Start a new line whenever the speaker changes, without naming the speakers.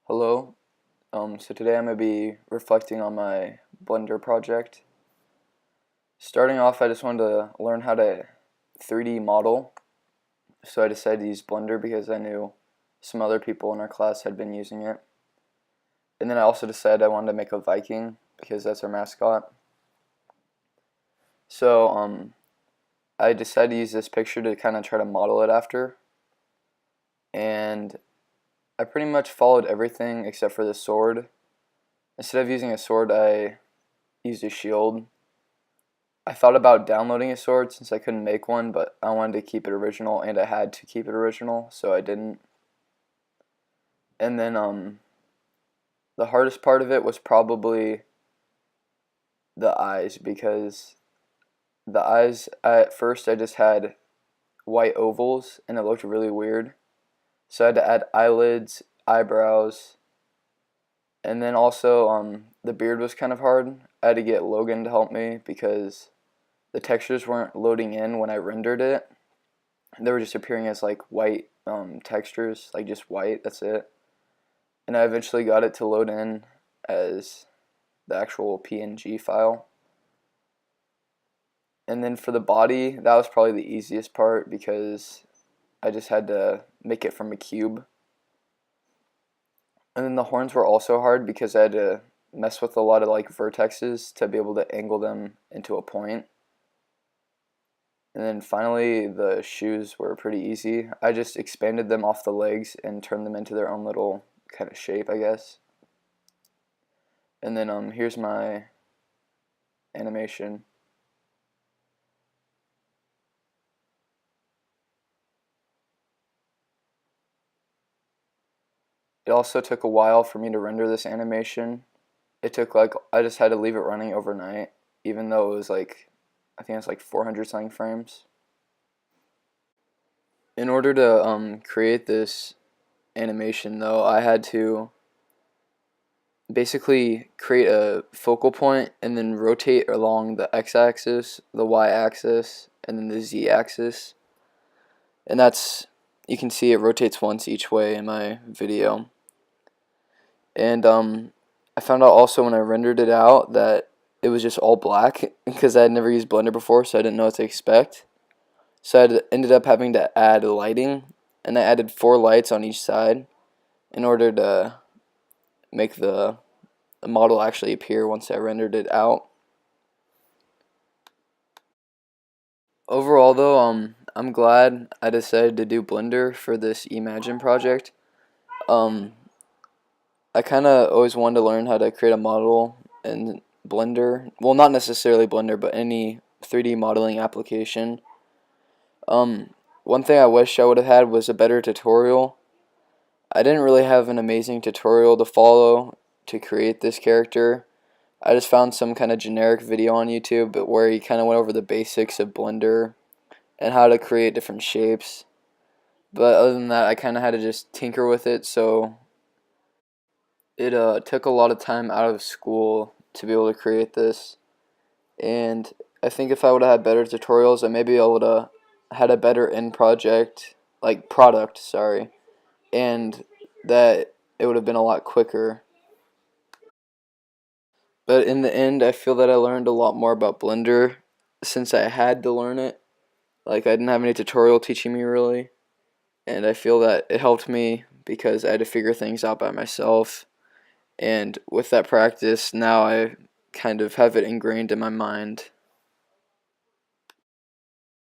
Hello. So today I'm going to be reflecting on my Blender project. Starting off, I just wanted to learn how to 3D model. So I decided to use Blender because I knew some other people in our class had been using it. And then I also decided I wanted to make a Viking because that's our mascot. So I decided to use this picture to kind of try to model it after. And I pretty much followed everything except for the sword. Instead of using a sword, I used a shield. I thought about downloading a sword since I couldn't make one, but I wanted to keep it original and I had to keep it original, so I didn't. And then the hardest part of it was probably the eyes, because the eyes at first I just had white ovals and it looked really weird. So I had to add eyelids, eyebrows, and then also the beard was kind of hard. I had to get Logan to help me because the textures weren't loading in when I rendered it. They were just appearing as like white textures, like just white, that's it. And I eventually got it to load in as the actual PNG file. And then for the body, that was probably the easiest part because I just had to make it from a cube. And then the horns were also hard because I had to mess with a lot of like vertexes to be able to angle them into a point. And then finally the shoes were pretty easy. I just expanded them off the legs and turned them into their own little kind of shape, I guess. And then here's my animation. It also took a while for me to render this animation. It took like, I just had to leave it running overnight, even though it was like, I think it's like 400 something frames. In order to create this animation though, I had to basically create a focal point and then rotate along the x-axis, the y-axis, and then the z-axis. And that's, you can see it rotates once each way in my video. And I found out also when I rendered it out that it was just all black because I had never used Blender before, so I didn't know what to expect. So I ended up having to add lighting, and I added 4 lights on each side in order to make the model actually appear once I rendered it out. Overall though, I'm glad I decided to do Blender for this Imagine project. I kind of always wanted to learn how to create a model in Blender. Well, not necessarily Blender, but any 3D modeling application. One thing I wish I would have had was a better tutorial. I didn't really have an amazing tutorial to follow to create this character. I just found some kind of generic video on YouTube but where he kind of went over the basics of Blender and how to create different shapes. But other than that, I kind of had to just tinker with it, so it took a lot of time out of school to be able to create this. And I think if I would have had better tutorials, I maybe I would have had a better end project, like product, sorry, and that it would have been a lot quicker. But in the end, I feel that I learned a lot more about Blender since I had to learn it. Like, I didn't have any tutorial teaching me really, and I feel that it helped me because I had to figure things out by myself. And with that practice, now I kind of have it ingrained in my mind.